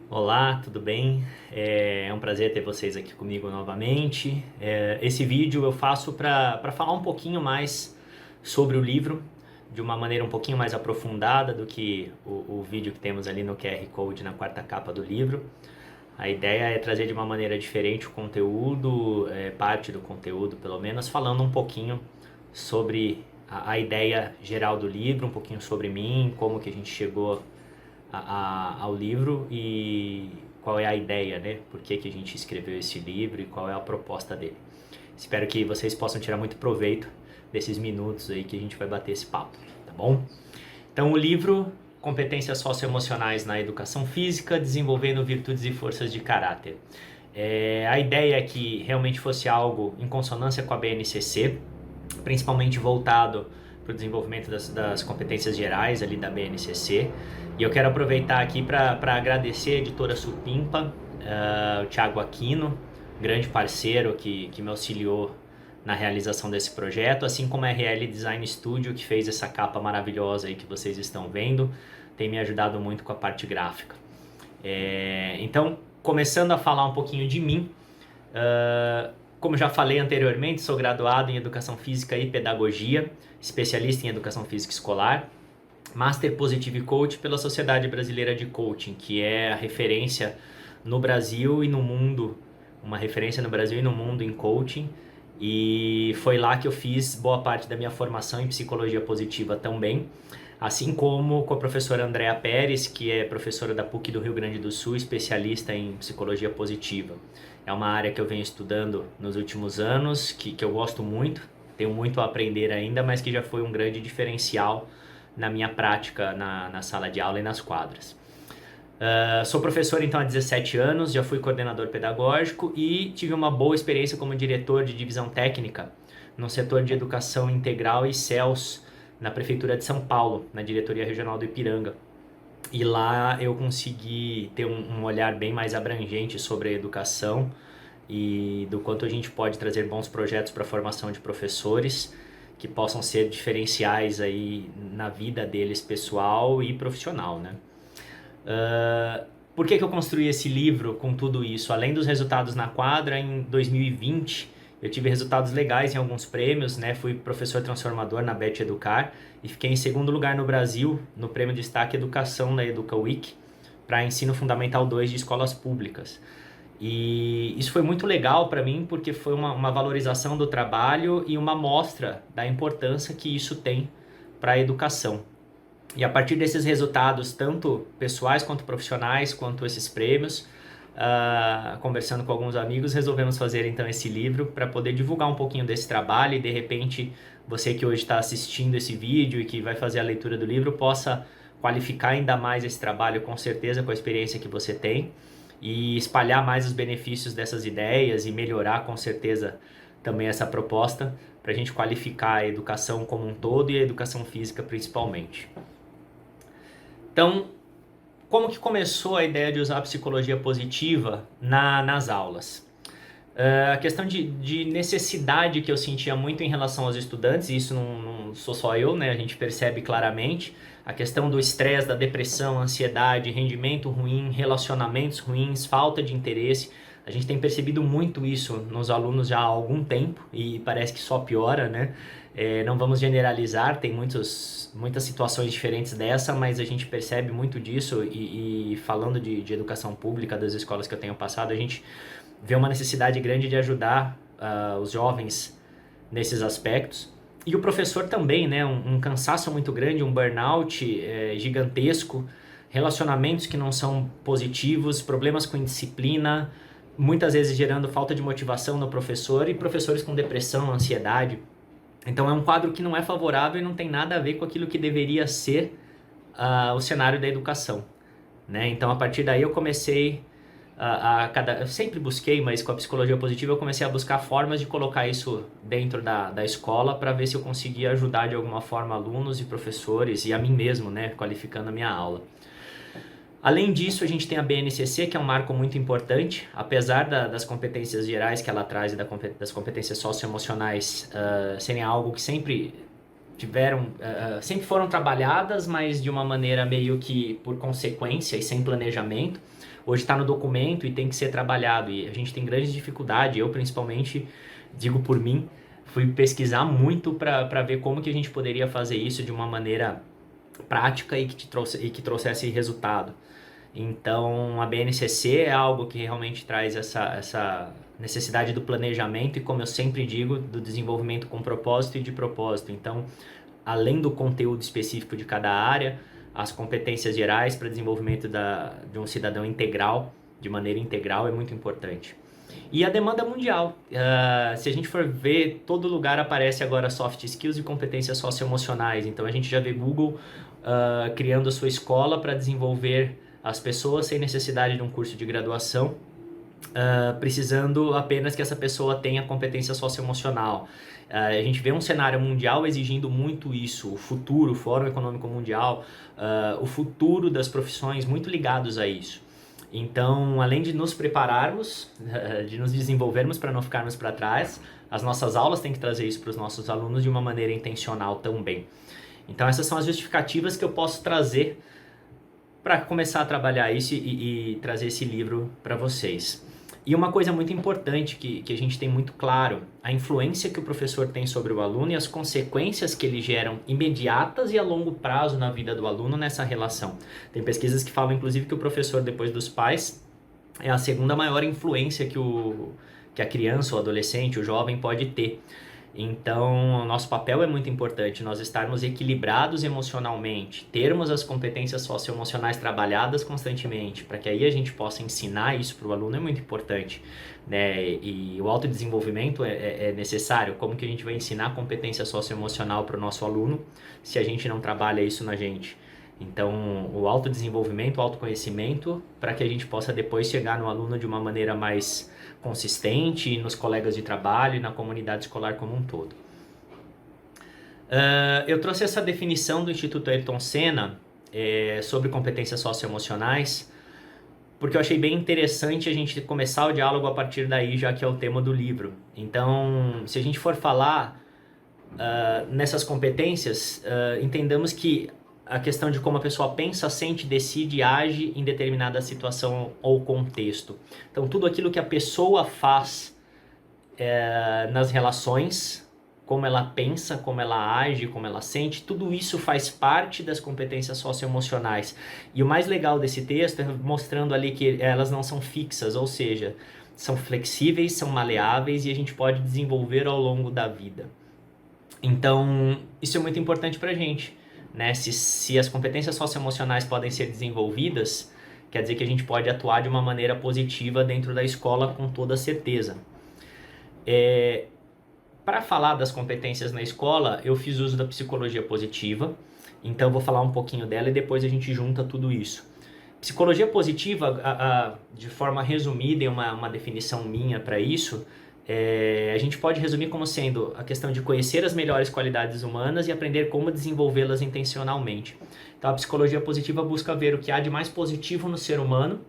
Olá, tudo bem? É um prazer ter vocês aqui comigo novamente. Esse vídeo eu faço para falar um pouquinho mais sobre o livro, de uma maneira um pouquinho mais aprofundada do que o vídeo que temos ali no QR Code na quarta capa do livro. A ideia é trazer de uma maneira diferente o conteúdo, parte do conteúdo pelo menos, falando um pouquinho sobre a ideia geral do livro, um pouquinho sobre mim, como que a gente chegou ao livro e qual é a ideia, né? Por que a gente escreveu esse livro e qual é a proposta dele. Espero que vocês possam tirar muito proveito desses minutos aí que a gente vai bater esse papo, tá bom? Então, o livro Competências Socioemocionais na Educação Física, Desenvolvendo Virtudes e Forças de Caráter. A ideia é que realmente fosse algo em consonância com a BNCC, principalmente voltado para o desenvolvimento das competências gerais ali da BNCC. E eu quero aproveitar aqui para agradecer a editora Supimpa, o Thiago Aquino, grande parceiro que me auxiliou na realização desse projeto, assim como a RL Design Studio, que fez essa capa maravilhosa aí que vocês estão vendo, tem me ajudado muito com a parte gráfica. Então, começando a falar um pouquinho de mim, como já falei anteriormente, sou graduado em Educação Física e Pedagogia, especialista em Educação Física Escolar, Master Positive Coach pela Sociedade Brasileira de Coaching, que é a referência no Brasil e no mundo, uma referência no Brasil e no mundo em coaching, e foi lá que eu fiz boa parte da minha formação em Psicologia Positiva também, assim como com a professora Andrea Pérez, que é professora da PUC do Rio Grande do Sul, especialista em Psicologia Positiva. É uma área que eu venho estudando nos últimos anos, que eu gosto muito, tenho muito a aprender ainda, mas que já foi um grande diferencial na minha prática na sala de aula e nas quadras. Sou professor então há 17 anos, já fui coordenador pedagógico e tive uma boa experiência como diretor de divisão técnica no setor de educação integral e CELS na Prefeitura de São Paulo, na Diretoria Regional do Ipiranga. E lá eu consegui ter um olhar bem mais abrangente sobre a educação e do quanto a gente pode trazer bons projetos para a formação de professores que possam ser diferenciais aí na vida deles pessoal e profissional, né? Por que eu construí esse livro com tudo isso? Além dos resultados na quadra, em 2020 eu tive resultados legais em alguns prêmios, né? Fui professor transformador na Bet Educar e fiquei em segundo lugar no Brasil no prêmio Destaque Educação da Educa Week para Ensino Fundamental 2 de escolas públicas. E isso foi muito legal para mim porque foi uma valorização do trabalho e uma mostra da importância que isso tem para a educação. E a partir desses resultados, tanto pessoais quanto profissionais, quanto esses prêmios, conversando com alguns amigos, resolvemos fazer então esse livro para poder divulgar um pouquinho desse trabalho e de repente você que hoje está assistindo esse vídeo e que vai fazer a leitura do livro possa qualificar ainda mais esse trabalho, com certeza, com a experiência que você tem e espalhar mais os benefícios dessas ideias e melhorar com certeza também essa proposta para a gente qualificar a educação como um todo e a educação física principalmente. Então, como que começou a ideia de usar a psicologia positiva nas aulas? A questão de necessidade que eu sentia muito em relação aos estudantes, e isso não sou só eu, né? A gente percebe claramente a questão do estresse, da depressão, ansiedade, rendimento ruim, relacionamentos ruins, falta de interesse. A gente tem percebido muito isso nos alunos já há algum tempo e parece que só piora, né? Não vamos generalizar, tem muitas situações diferentes dessa, mas a gente percebe muito disso e falando de educação pública, das escolas que eu tenho passado, a gente vê uma necessidade grande de ajudar os jovens nesses aspectos. E o professor também, né? Um cansaço muito grande, um burnout gigantesco, relacionamentos que não são positivos, problemas com indisciplina, muitas vezes gerando falta de motivação no professor e professores com depressão, ansiedade. Então é um quadro que não é favorável e não tem nada a ver com aquilo que deveria ser o cenário da educação, né? Então a partir daí eu comecei eu sempre busquei, mas com a psicologia positiva eu comecei a buscar formas de colocar isso dentro da escola para ver se eu conseguia ajudar de alguma forma alunos e professores e a mim mesmo, né, qualificando a minha aula. Além disso, a gente tem a BNCC, que é um marco muito importante, apesar das competências gerais que ela traz e das competências socioemocionais serem algo que sempre sempre foram trabalhadas, mas de uma maneira meio que por consequência e sem planejamento. hoje está no documento e tem que ser trabalhado, e a gente tem grande dificuldade. Eu principalmente, digo por mim, fui pesquisar muito para ver como que a gente poderia fazer isso de uma maneira prática e que trouxesse resultado. Então, a BNCC é algo que realmente traz essa necessidade do planejamento e, como eu sempre digo, do desenvolvimento com propósito e de propósito. Então, além do conteúdo específico de cada área, as competências gerais para desenvolvimento de um cidadão integral, de maneira integral, é muito importante. E a demanda mundial. Se a gente for ver, todo lugar aparece agora soft skills e competências socioemocionais. Então, a gente já vê Google criando a sua escola para desenvolver as pessoas sem necessidade de um curso de graduação, precisando apenas que essa pessoa tenha competência socioemocional. A gente vê um cenário mundial exigindo muito isso, o futuro, o Fórum Econômico Mundial, o futuro das profissões muito ligados a isso. Então, além de nos prepararmos, de nos desenvolvermos para não ficarmos para trás, as nossas aulas têm que trazer isso para os nossos alunos de uma maneira intencional também. Então, essas são as justificativas que eu posso trazer para começar a trabalhar isso e trazer esse livro para vocês. E uma coisa muito importante que a gente tem muito claro, a influência que o professor tem sobre o aluno e as consequências que eles geram imediatas e a longo prazo na vida do aluno nessa relação. Tem pesquisas que falam, inclusive, que o professor, depois dos pais, é a segunda maior influência que a criança, o adolescente, o jovem pode ter. Então, o nosso papel é muito importante, nós estarmos equilibrados emocionalmente, termos as competências socioemocionais trabalhadas constantemente, para que aí a gente possa ensinar isso para o aluno é muito importante, né? E o autodesenvolvimento é necessário. Como que a gente vai ensinar competência socioemocional para o nosso aluno se a gente não trabalha isso na gente? Então, o autodesenvolvimento, o autoconhecimento, para que a gente possa depois chegar no aluno de uma maneira mais consistente, nos colegas de trabalho e na comunidade escolar como um todo. Eu trouxe essa definição do Instituto Ayrton Senna sobre competências socioemocionais, porque eu achei bem interessante a gente começar o diálogo a partir daí, já que é o tema do livro. Então, se a gente for falar nessas competências, entendamos que a questão de como a pessoa pensa, sente, decide e age em determinada situação ou contexto. Então, tudo aquilo que a pessoa faz nas relações, como ela pensa, como ela age, como ela sente, tudo isso faz parte das competências socioemocionais. E o mais legal desse texto é mostrando ali que elas não são fixas, ou seja, são flexíveis, são maleáveis e a gente pode desenvolver ao longo da vida. Então, isso é muito importante pra gente. Né? Se as competências socioemocionais podem ser desenvolvidas, quer dizer que a gente pode atuar de uma maneira positiva dentro da escola com toda certeza. Para falar das competências na escola, eu fiz uso da psicologia positiva, então vou falar um pouquinho dela e depois a gente junta tudo isso. Psicologia positiva, de forma resumida e uma definição minha para isso, a gente pode resumir como sendo a questão de conhecer as melhores qualidades humanas e aprender como desenvolvê-las intencionalmente. Então, a psicologia positiva busca ver o que há de mais positivo no ser humano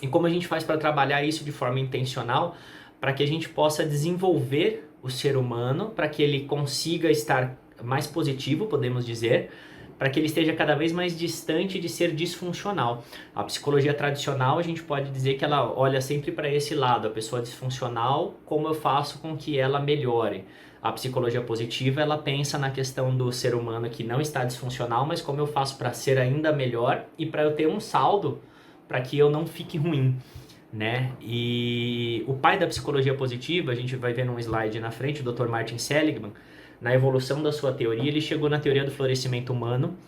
e como a gente faz para trabalhar isso de forma intencional, para que a gente possa desenvolver o ser humano, para que ele consiga estar mais positivo, podemos dizer, para que ele esteja cada vez mais distante de ser disfuncional. A psicologia tradicional, a gente pode dizer que ela olha sempre para esse lado, a pessoa disfuncional, como eu faço com que ela melhore. A psicologia positiva, ela pensa na questão do ser humano que não está disfuncional, mas como eu faço para ser ainda melhor e para eu ter um saldo para que eu não fique ruim, né? E o pai da psicologia positiva, a gente vai ver num slide na frente, o Dr. Martin Seligman, na evolução da sua teoria, ele chegou na teoria do florescimento humano,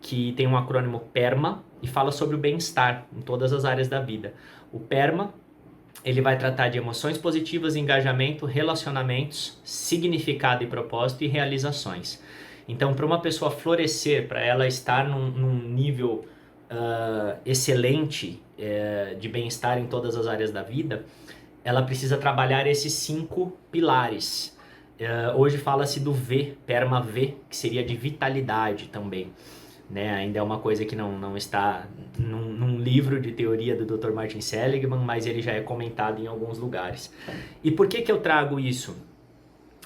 que tem um acrônimo PERMA, e fala sobre o bem-estar em todas as áreas da vida. O PERMA, ele vai tratar de emoções positivas, engajamento, relacionamentos, significado e propósito e realizações. Então, para uma pessoa florescer, para ela estar num nível excelente de bem-estar em todas as áreas da vida, ela precisa trabalhar esses 5 pilares. Hoje fala-se do V, PERMA V, que seria de vitalidade também. Né? Ainda é uma coisa que não está num livro de teoria do Dr. Martin Seligman, mas ele já é comentado em alguns lugares. E por que eu trago isso?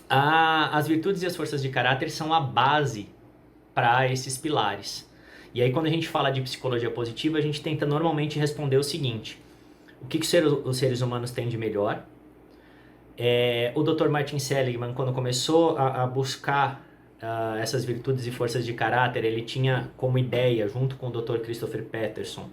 As virtudes e as forças de caráter são a base para esses pilares. E aí, quando a gente fala de psicologia positiva, a gente tenta normalmente responder o seguinte: o que os seres humanos têm de melhor. O Dr. Martin Seligman, quando começou a buscar essas virtudes e forças de caráter, ele tinha como ideia, junto com o Dr. Christopher Peterson,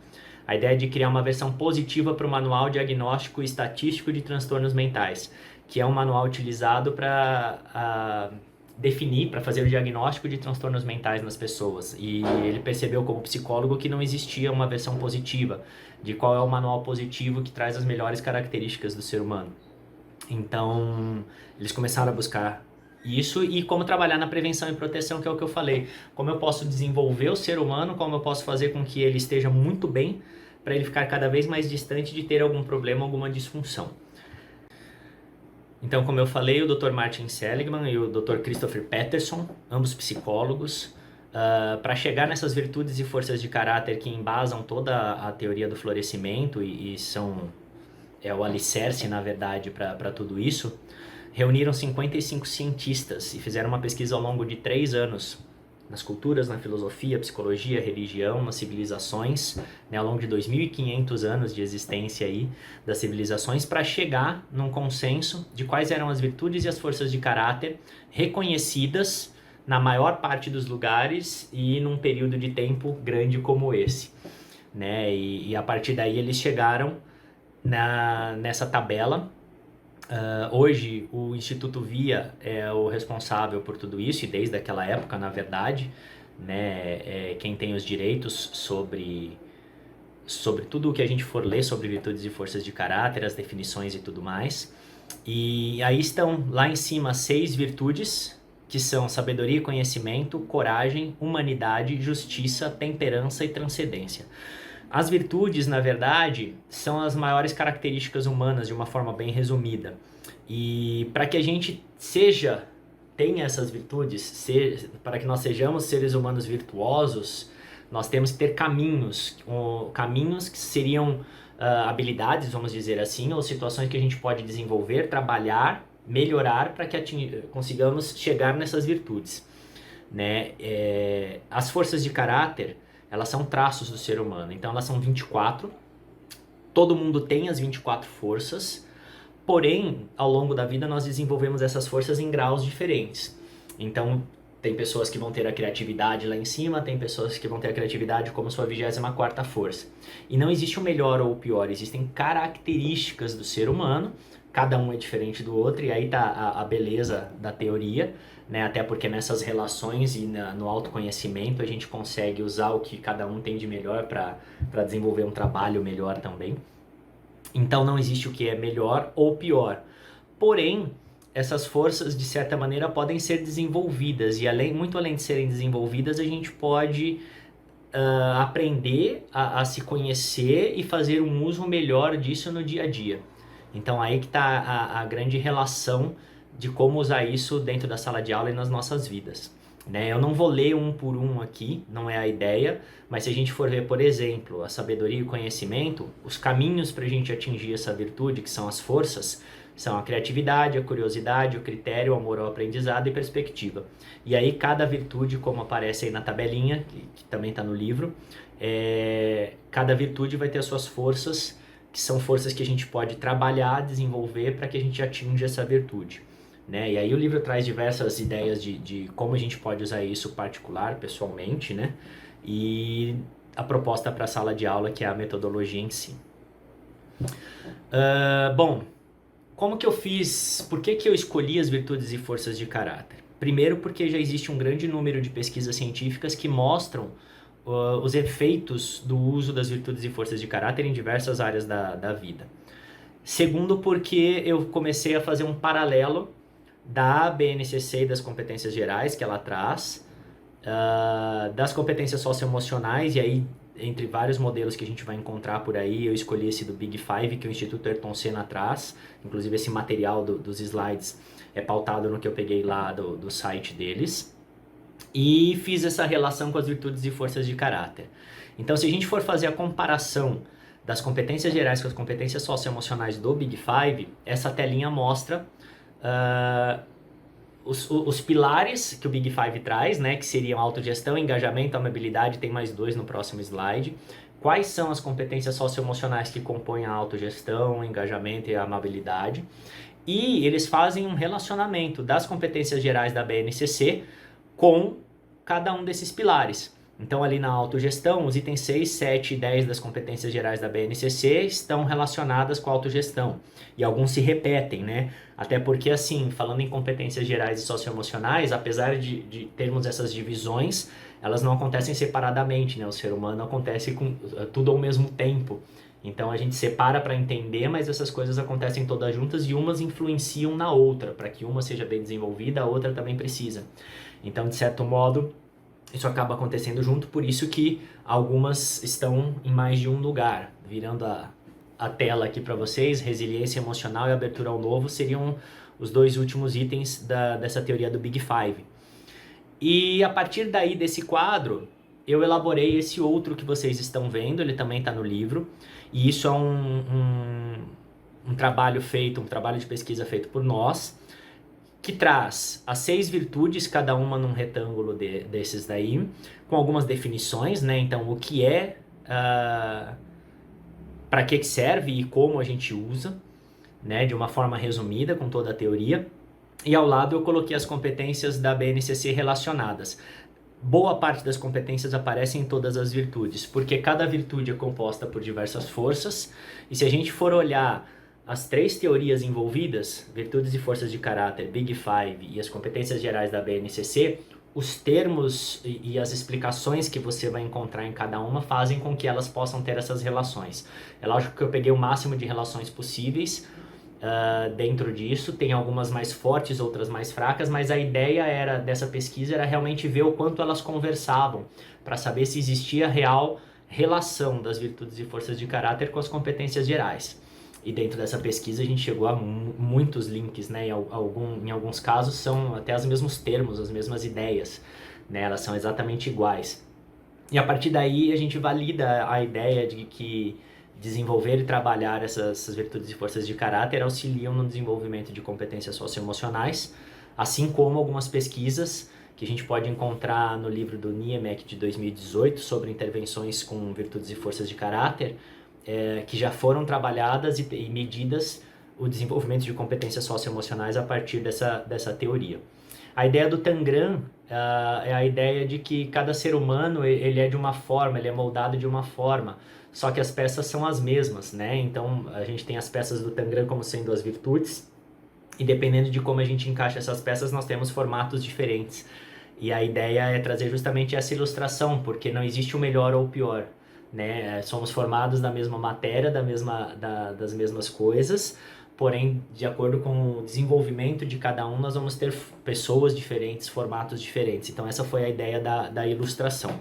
a ideia de criar uma versão positiva para o Manual Diagnóstico e Estatístico de Transtornos Mentais, que é um manual utilizado para definir, para fazer o diagnóstico de transtornos mentais nas pessoas. E ele percebeu como psicólogo que não existia uma versão positiva de qual é o manual positivo que traz as melhores características do ser humano. Então, eles começaram a buscar isso e como trabalhar na prevenção e proteção, que é o que eu falei. Como eu posso desenvolver o ser humano, como eu posso fazer com que ele esteja muito bem, para ele ficar cada vez mais distante de ter algum problema, alguma disfunção. Então, como eu falei, o Dr. Martin Seligman e o Dr. Christopher Peterson, ambos psicólogos, para chegar nessas virtudes e forças de caráter que embasam toda a teoria do florescimento e são o alicerce, na verdade, para tudo isso, reuniram 55 cientistas e fizeram uma pesquisa ao longo de 3 anos nas culturas, na filosofia, psicologia, religião, nas civilizações, né, ao longo de 2.500 anos de existência aí das civilizações, para chegar num consenso de quais eram as virtudes e as forças de caráter reconhecidas na maior parte dos lugares e num período de tempo grande como esse, né? E a partir daí eles chegaram nessa tabela. Hoje o Instituto VIA é o responsável por tudo isso, e desde aquela época, na verdade, né, quem tem os direitos sobre tudo o que a gente for ler sobre virtudes e forças de caráter, as definições e tudo mais. E aí estão lá em cima 6 virtudes, que são sabedoria e conhecimento, coragem, humanidade, justiça, temperança e transcendência. As virtudes, na verdade, são as maiores características humanas, de uma forma bem resumida. E para que a gente tenha essas virtudes, para que nós sejamos seres humanos virtuosos, nós temos que ter caminhos que seriam habilidades, vamos dizer assim, ou situações que a gente pode desenvolver, trabalhar, melhorar para que consigamos chegar nessas virtudes, né? As forças de caráter, elas são traços do ser humano, então elas são 24, todo mundo tem as 24 forças, porém, ao longo da vida nós desenvolvemos essas forças em graus diferentes. Então, tem pessoas que vão ter a criatividade lá em cima, tem pessoas que vão ter a criatividade como sua 24ª força. E não existe o melhor ou o pior, existem características do ser humano, cada um é diferente do outro, e aí tá a beleza da teoria, né? Até porque nessas relações e no autoconhecimento a gente consegue usar o que cada um tem de melhor para desenvolver um trabalho melhor também. Então não existe o que é melhor ou pior. Porém, essas forças, de certa maneira, podem ser desenvolvidas, e muito além de serem desenvolvidas, a gente pode aprender a se conhecer e fazer um uso melhor disso no dia a dia. Então aí que está a grande relação de como usar isso dentro da sala de aula e nas nossas vidas, né? Eu não vou ler um por um aqui, não é a ideia, mas se a gente for ver, por exemplo, a sabedoria e o conhecimento, os caminhos para a gente atingir essa virtude, que são as forças, são a criatividade, a curiosidade, o critério, o amor ao aprendizado e perspectiva. E aí cada virtude, como aparece aí na tabelinha, que também está no livro, cada virtude vai ter as suas forças, que são forças que a gente pode trabalhar, desenvolver para que a gente atinja essa virtude, né? E aí o livro traz diversas ideias de como a gente pode usar isso particular, pessoalmente, né? E a proposta para a sala de aula, que é a metodologia em si. Bom, como que eu fiz? Por que eu escolhi as virtudes e forças de caráter? Primeiro, porque já existe um grande número de pesquisas científicas que mostram os efeitos do uso das virtudes e forças de caráter em diversas áreas da vida. Segundo, porque eu comecei a fazer um paralelo da BNCC e das competências gerais que ela traz, das competências socioemocionais, e aí entre vários modelos que a gente vai encontrar por aí, eu escolhi esse do Big Five, que o Instituto Ayrton Senna traz. Inclusive esse material dos slides é pautado no que eu peguei lá do site deles. E fiz essa relação com as virtudes e forças de caráter. Então, se a gente for fazer a comparação das competências gerais com as competências socioemocionais do Big Five, essa telinha mostra os pilares que o Big Five traz, né, que seriam autogestão, engajamento, amabilidade, tem mais 2 no próximo slide, quais são as competências socioemocionais que compõem a autogestão, engajamento e a amabilidade. E eles fazem um relacionamento das competências gerais da BNCC com cada um desses pilares. Então, ali na autogestão, os itens 6, 7 e 10 das competências gerais da BNCC estão relacionadas com a autogestão. E alguns se repetem, né? Até porque, assim, falando em competências gerais e socioemocionais, apesar de termos essas divisões, elas não acontecem separadamente, né? O ser humano acontece com tudo ao mesmo tempo. Então, a gente separa para entender, mas essas coisas acontecem todas juntas e umas influenciam na outra. Para que uma seja bem desenvolvida, a outra também precisa. Então, de certo modo, isso acaba acontecendo junto, por isso que algumas estão em mais de um lugar. Virando a tela aqui para vocês, resiliência emocional e abertura ao novo seriam os dois últimos itens dessa teoria do Big Five. E a partir daí desse quadro, eu elaborei esse outro que vocês estão vendo, ele também está no livro, e isso é um trabalho feito, um trabalho de pesquisa feito por nós, que traz as 6 virtudes, cada uma num retângulo desses daí, com algumas definições, né? Então, o que é, para que serve e como a gente usa, né? De uma forma resumida, com toda a teoria. E ao lado eu coloquei as competências da BNCC relacionadas. Boa parte das competências aparecem em todas as virtudes, porque cada virtude é composta por diversas forças, e se a gente for olhar as 3 teorias envolvidas, virtudes e forças de caráter, Big Five e as competências gerais da BNCC, os termos e as explicações que você vai encontrar em cada uma fazem com que elas possam ter essas relações. É lógico que eu peguei o máximo de relações possíveis dentro disso, tem algumas mais fortes, outras mais fracas, mas a ideia dessa pesquisa era realmente ver o quanto elas conversavam, para saber se existia real relação das virtudes e forças de caráter com as competências gerais. E dentro dessa pesquisa a gente chegou a muitos links, né? Em alguns casos são até os mesmos termos, as mesmas ideias, né? Elas são exatamente iguais. E a partir daí a gente valida a ideia de que desenvolver e trabalhar essas virtudes e forças de caráter auxiliam no desenvolvimento de competências socioemocionais, assim como algumas pesquisas que a gente pode encontrar no livro do Niemek de 2018 sobre intervenções com virtudes e forças de caráter, que já foram trabalhadas e medidas o desenvolvimento de competências socioemocionais a partir dessa teoria. A ideia do Tangram é a ideia de que cada ser humano ele é de uma forma, ele é moldado de uma forma, só que as peças são as mesmas, né? Então a gente tem as peças do Tangram como sendo as virtudes, e dependendo de como a gente encaixa essas peças, nós temos formatos diferentes. E a ideia é trazer justamente essa ilustração, porque não existe o melhor ou o pior. Né? Somos formados da mesma matéria, das mesmas coisas, porém, de acordo com o desenvolvimento de cada um, nós vamos ter pessoas diferentes, formatos diferentes. Então, essa foi a ideia da ilustração.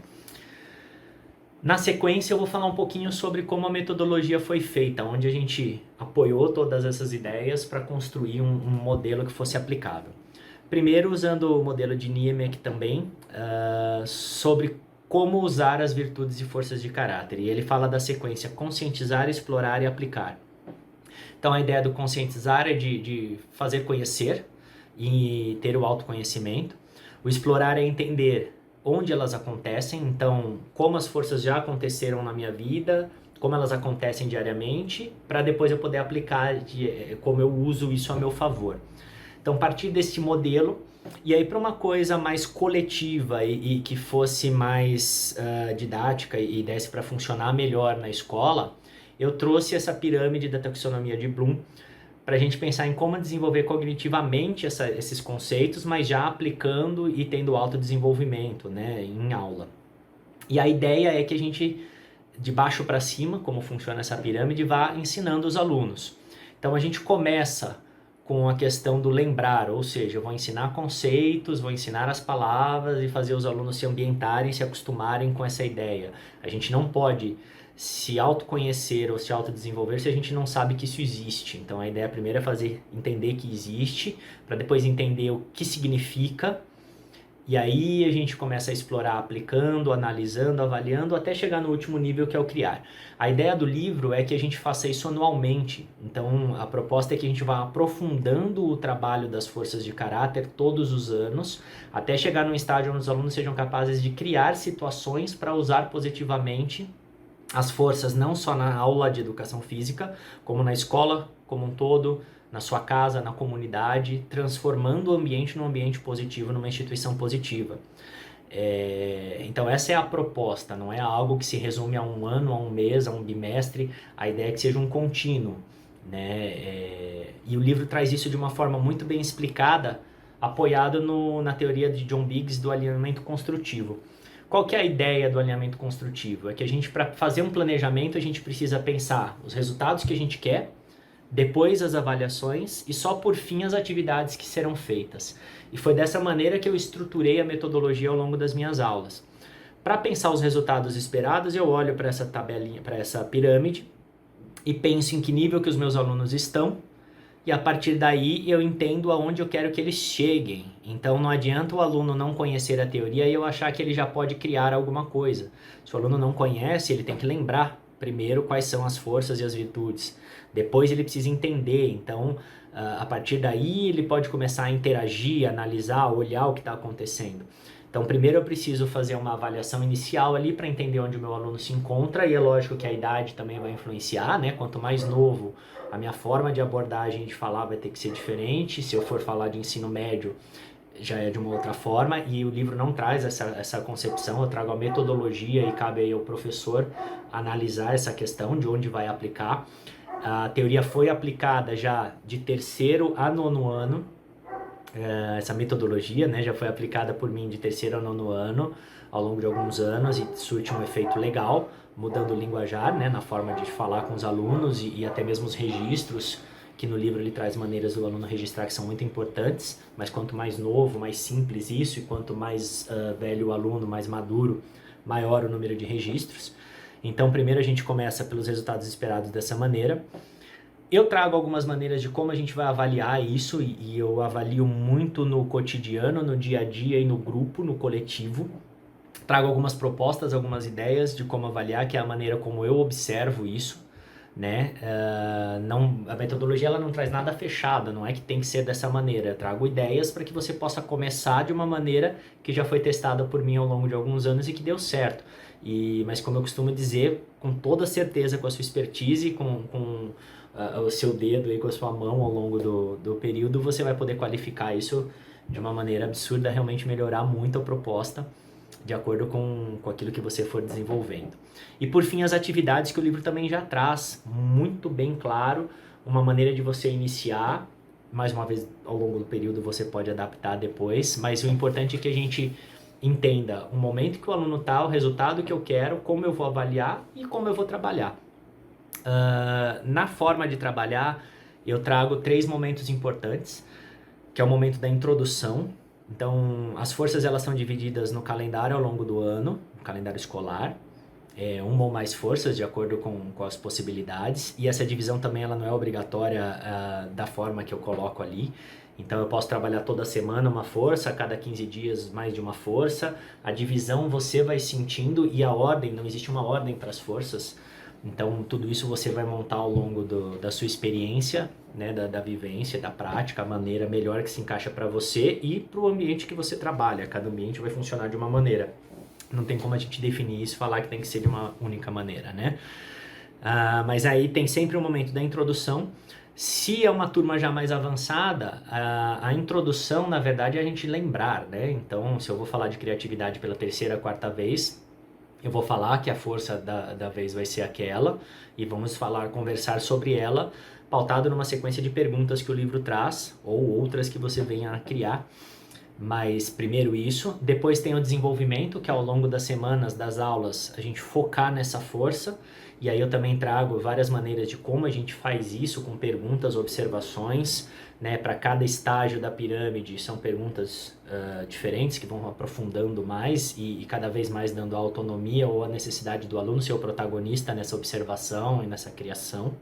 Na sequência, eu vou falar um pouquinho sobre como a metodologia foi feita, onde a gente apoiou todas essas ideias para construir um modelo que fosse aplicável. Primeiro, usando o modelo de Niemek também, sobre como usar as virtudes e forças de caráter. E ele fala da sequência conscientizar, explorar e aplicar. Então a ideia do conscientizar é de fazer conhecer e ter o autoconhecimento. O explorar é entender onde elas acontecem, então como as forças já aconteceram na minha vida, como elas acontecem diariamente, para depois eu poder aplicar como eu uso isso a meu favor. Então, partir desse modelo, e aí para uma coisa mais coletiva e que fosse mais didática e desse para funcionar melhor na escola, eu trouxe essa pirâmide da taxonomia de Bloom para a gente pensar em como desenvolver cognitivamente esses conceitos, mas já aplicando e tendo autodesenvolvimento, né, em aula. E a ideia é que a gente, de baixo para cima, como funciona essa pirâmide, vá ensinando os alunos. Então a gente começa com a questão do lembrar, ou seja, eu vou ensinar conceitos, vou ensinar as palavras e fazer os alunos se ambientarem, se acostumarem com essa ideia. A gente não pode se autoconhecer ou se autodesenvolver se a gente não sabe que isso existe. Então a ideia primeira é entender que existe, para depois entender o que significa, e aí a gente começa a explorar aplicando, analisando, avaliando, até chegar no último nível que é o criar. A ideia do livro é que a gente faça isso anualmente. Então a proposta é que a gente vá aprofundando o trabalho das forças de caráter todos os anos, até chegar num estágio onde os alunos sejam capazes de criar situações para usar positivamente as forças não só na aula de educação física, como na escola como um todo, na sua casa, na comunidade, transformando o ambiente num ambiente positivo, numa instituição positiva. Então essa é a proposta, não é algo que se resume a um ano, a um mês, a um bimestre, a ideia é que seja um contínuo, né? E o livro traz isso de uma forma muito bem explicada, apoiado na teoria de John Biggs do alinhamento construtivo. Qual que é a ideia do alinhamento construtivo? É que a gente, para fazer um planejamento, a gente precisa pensar os resultados que a gente quer, depois as avaliações e só por fim as atividades que serão feitas. E foi dessa maneira que eu estruturei a metodologia ao longo das minhas aulas. Para pensar os resultados esperados, eu olho para essa tabelinha, para essa pirâmide e penso em que nível que os meus alunos estão, e a partir daí eu entendo aonde eu quero que eles cheguem. Então não adianta o aluno não conhecer a teoria e eu achar que ele já pode criar alguma coisa. Se o aluno não conhece, ele tem que lembrar primeiro quais são as forças e as virtudes. Depois ele precisa entender. Então, a partir daí ele pode começar a interagir, analisar, olhar o que está acontecendo. Então, primeiro eu preciso fazer uma avaliação inicial ali para entender onde o meu aluno se encontra, e é lógico que a idade também vai influenciar, né? Quanto mais novo, a minha forma de abordagem, de falar vai ter que ser diferente. Se eu for falar de ensino médio, já é de uma outra forma, e o livro não traz essa concepção, eu trago a metodologia e cabe aí ao professor analisar essa questão de onde vai aplicar. A teoria foi aplicada já de 3º a 9º ano, essa metodologia, né, já foi aplicada por mim de 3º a 9º ano, ao longo de alguns anos, e surte um efeito legal, mudando o linguajar, né, na forma de falar com os alunos e até mesmo os registros, que no livro ele traz maneiras do aluno registrar que são muito importantes, mas quanto mais novo, mais simples isso, e quanto mais velho o aluno, mais maduro, maior o número de registros. Então, primeiro a gente começa pelos resultados esperados dessa maneira. Eu trago algumas maneiras de como a gente vai avaliar isso, e eu avalio muito no cotidiano, no dia a dia e no grupo, no coletivo. Trago algumas propostas, algumas ideias de como avaliar, que é a maneira como eu observo isso, né? A metodologia ela não traz nada fechado, não é que tem que ser dessa maneira. Eu trago ideias para que você possa começar de uma maneira que já foi testada por mim ao longo de alguns anos e que deu certo. Mas como eu costumo dizer, com toda certeza, com a sua expertise, com o seu dedo aí, com a sua mão ao longo do período, você vai poder qualificar isso de uma maneira absurda, realmente melhorar muito a proposta de acordo com aquilo que você for desenvolvendo. E por fim, as atividades que o livro também já traz, muito bem claro, uma maneira de você iniciar, mais uma vez ao longo do período você pode adaptar depois, mas o importante é que a gente entenda o momento que o aluno está, o resultado que eu quero, como eu vou avaliar e como eu vou trabalhar. Na forma de trabalhar, eu trago 3 momentos importantes, que é o momento da introdução. Então, as forças elas são divididas no calendário ao longo do ano, no calendário escolar, uma ou mais forças de acordo com as possibilidades, e essa divisão também ela não é obrigatória da forma que eu coloco ali. Então eu posso trabalhar toda semana uma força, a cada 15 dias mais de uma força. A divisão você vai sentindo, e a ordem, não existe uma ordem para as forças. Então tudo isso você vai montar ao longo da sua experiência, né, da vivência, da prática, a maneira melhor que se encaixa para você e para o ambiente que você trabalha. Cada ambiente vai funcionar de uma maneira. Não tem como a gente definir isso e falar que tem que ser de uma única maneira, né? Mas aí tem sempre um momento da introdução. Se é uma turma já mais avançada, a introdução, na verdade, é a gente lembrar, né? Então, se eu vou falar de criatividade pela 3ª, 4ª vez, eu vou falar que a força da vez vai ser aquela, e vamos conversar sobre ela, pautado numa sequência de perguntas que o livro traz, ou outras que você venha a criar. Mas primeiro isso, depois tem o desenvolvimento, que ao longo das semanas, das aulas, a gente focar nessa força, e aí eu também trago várias maneiras de como a gente faz isso, com perguntas, observações, né? Para cada estágio da pirâmide são perguntas diferentes, que vão aprofundando mais e cada vez mais dando a autonomia ou a necessidade do aluno ser o protagonista nessa observação e nessa criação.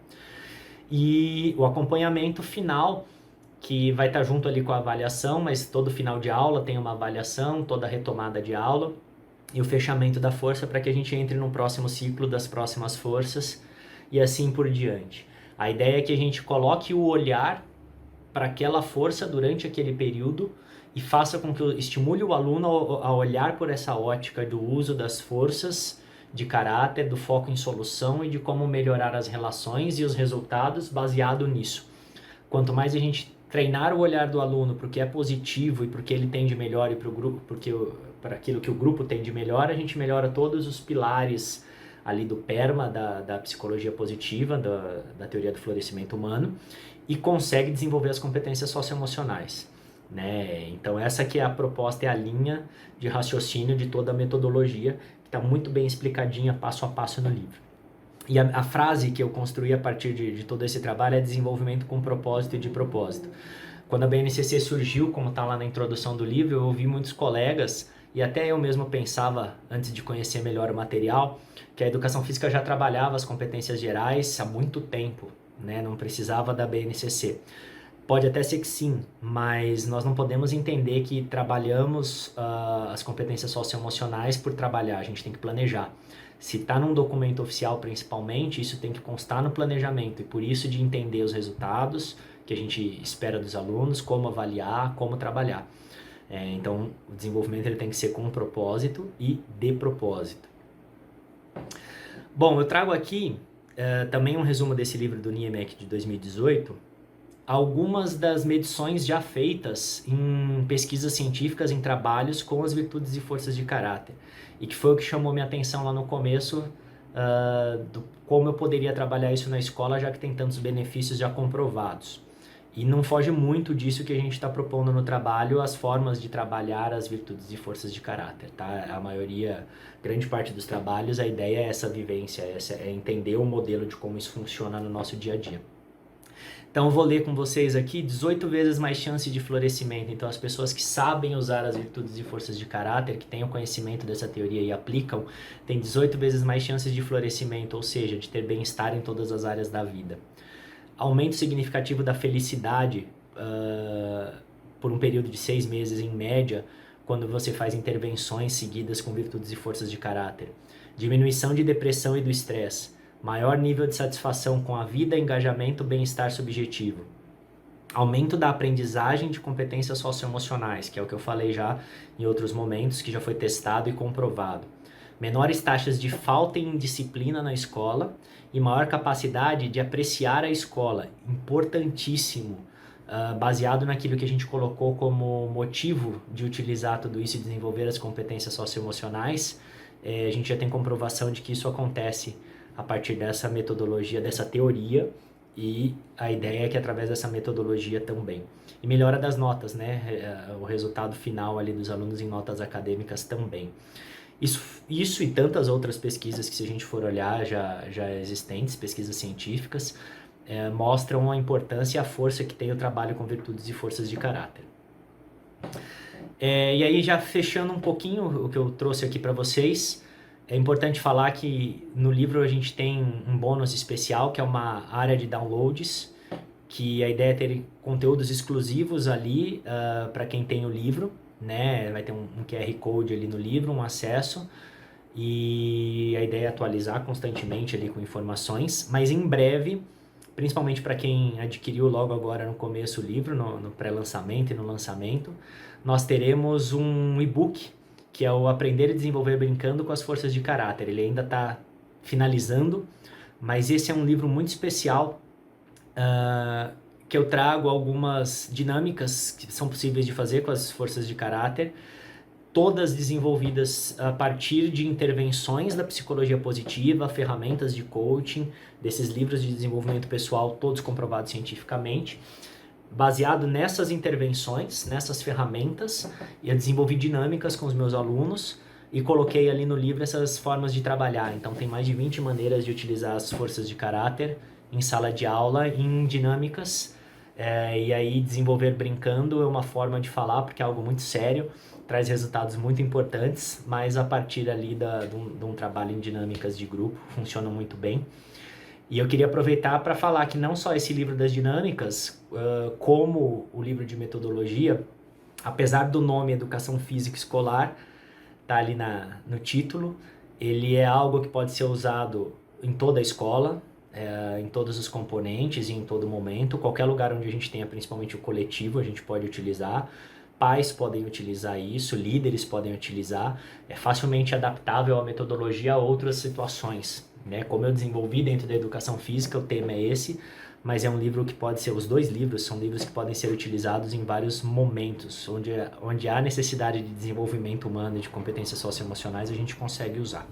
E o acompanhamento final, que vai estar junto ali com a avaliação, mas todo final de aula tem uma avaliação, toda retomada de aula, e o fechamento da força para que a gente entre no próximo ciclo das próximas forças e assim por diante. A ideia é que a gente coloque o olhar para aquela força durante aquele período e faça com que estimule o aluno a olhar por essa ótica do uso das forças de caráter, do foco em solução e de como melhorar as relações e os resultados baseado nisso. Quanto mais a gente treinar o olhar do aluno para o que é positivo e para o que ele tem de melhor e para o grupo, para aquilo que o grupo tem de melhor, a gente melhora todos os pilares ali do PERMA, da psicologia positiva, da teoria do florescimento humano, e consegue desenvolver as competências socioemocionais, né? Então essa que é a proposta, é a linha de raciocínio de toda a metodologia, que está muito bem explicadinha passo a passo no livro. E a frase que eu construí a partir de todo esse trabalho é desenvolvimento com propósito e de propósito. Quando a BNCC surgiu, como está lá na introdução do livro, eu ouvi muitos colegas, e até eu mesmo pensava, antes de conhecer melhor o material, que a educação física já trabalhava as competências gerais há muito tempo, né? Não precisava da BNCC. Pode até ser que sim, mas nós não podemos entender que trabalhamos as competências socioemocionais por trabalhar, a gente tem que planejar. Se está num documento oficial principalmente, isso tem que constar no planejamento, e por isso de entender os resultados que a gente espera dos alunos, como avaliar, como trabalhar. Então, o desenvolvimento ele tem que ser com propósito e de propósito. Bom, eu trago aqui também um resumo desse livro do Niemek de 2018, algumas das medições já feitas em pesquisas científicas, em trabalhos com as virtudes e forças de caráter, e que foi o que chamou minha atenção lá no começo, do como eu poderia trabalhar isso na escola, já que tem tantos benefícios já comprovados. E não foge muito disso que a gente está propondo no trabalho, as formas de trabalhar as virtudes e forças de caráter, tá? A maioria, grande parte dos trabalhos, a ideia é essa vivência, é entender o modelo de como isso funciona no nosso dia a dia. Então eu vou ler com vocês aqui 18 vezes mais chance de florescimento. Então as pessoas que sabem usar as virtudes e forças de caráter, que têm o conhecimento dessa teoria e aplicam, têm 18 vezes mais chances de florescimento, ou seja, de ter bem-estar em todas as áreas da vida. Aumento significativo da felicidade por um período de 6 meses em média, quando você faz intervenções seguidas com virtudes e forças de caráter. Diminuição de depressão e do estresse. Maior nível de satisfação com a vida, engajamento, bem-estar subjetivo. Aumento da aprendizagem de competências socioemocionais, que é o que eu falei já em outros momentos, que já foi testado e comprovado. Menores taxas de falta em disciplina na escola e maior capacidade de apreciar a escola, importantíssimo, baseado naquilo que a gente colocou como motivo de utilizar tudo isso e desenvolver as competências socioemocionais. A gente já tem comprovação de que isso acontece a partir dessa metodologia, dessa teoria, e a ideia é que através dessa metodologia também. E melhora das notas, né? O resultado final ali dos alunos em notas acadêmicas também. Isso e tantas outras pesquisas que, se a gente for olhar, já existentes, pesquisas científicas, mostram a importância e a força que tem o trabalho com virtudes e forças de caráter. E aí, já fechando um pouquinho o que eu trouxe aqui para vocês, é importante falar que no livro a gente tem um bônus especial, que é uma área de downloads, que a ideia é ter conteúdos exclusivos ali para quem tem o livro, né? Vai ter um QR Code ali no livro, um acesso, e a ideia é atualizar constantemente ali com informações, mas em breve, principalmente para quem adquiriu logo agora no começo o livro, no pré-lançamento e no lançamento, nós teremos um e-book, que é o Aprender e Desenvolver Brincando com as Forças de Caráter. Ele ainda está finalizando, mas esse é um livro muito especial, que eu trago algumas dinâmicas que são possíveis de fazer com as forças de caráter, todas desenvolvidas a partir de intervenções da psicologia positiva, ferramentas de coaching, desses livros de desenvolvimento pessoal, todos comprovados cientificamente. Baseado nessas intervenções, nessas ferramentas, eu desenvolvi dinâmicas com os meus alunos e coloquei ali no livro essas formas de trabalhar. Então tem mais de 20 maneiras de utilizar as forças de caráter em sala de aula, em dinâmicas, e aí desenvolver brincando é uma forma de falar, porque é algo muito sério, traz resultados muito importantes, mas a partir ali de um trabalho em dinâmicas de grupo, funciona muito bem. E eu queria aproveitar para falar que não só esse livro das dinâmicas, como o livro de metodologia, apesar do nome Educação Física Escolar, tá ali no título, ele é algo que pode ser usado em toda a escola, em todos os componentes e em todo momento. Qualquer lugar onde a gente tenha, principalmente o coletivo, a gente pode utilizar. pais podem utilizar isso, líderes podem utilizar, é facilmente adaptável a metodologia a outras situações, né? Como eu desenvolvi dentro da educação física, o tema é esse, mas é um livro que pode ser, os dois livros são livros que podem ser utilizados em vários momentos, onde há necessidade de desenvolvimento humano e de competências socioemocionais, a gente consegue usar.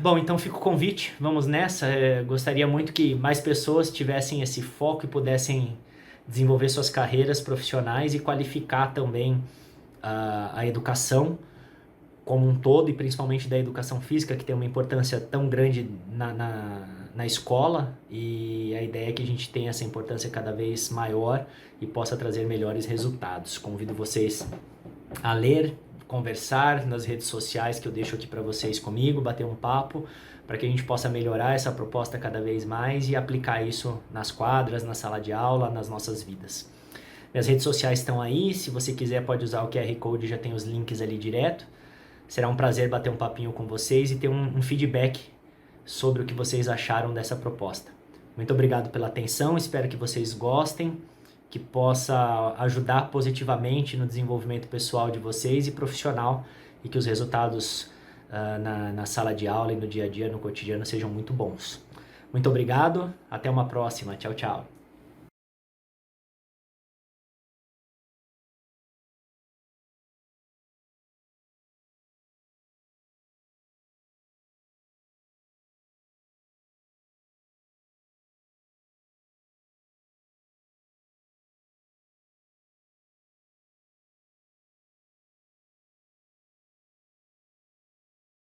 Bom, então fica o convite, vamos nessa. Gostaria muito que mais pessoas tivessem esse foco e pudessem desenvolver suas carreiras profissionais e qualificar também a educação como um todo, e principalmente da educação física, que tem uma importância tão grande na escola, e a ideia é que a gente tenha essa importância cada vez maior e possa trazer melhores resultados. Convido vocês a ler, conversar nas redes sociais que eu deixo aqui para vocês comigo, bater um papo, para que a gente possa melhorar essa proposta cada vez mais e aplicar isso nas quadras, na sala de aula, nas nossas vidas. Minhas redes sociais estão aí, se você quiser pode usar o QR Code, já tem os links ali direto. Será um prazer bater um papinho com vocês e ter um feedback sobre o que vocês acharam dessa proposta. Muito obrigado pela atenção, espero que vocês gostem, que possa ajudar positivamente no desenvolvimento pessoal de vocês e profissional, e que os resultados na sala de aula e no dia a dia, no cotidiano, sejam muito bons. Muito obrigado, até uma próxima, tchau, tchau.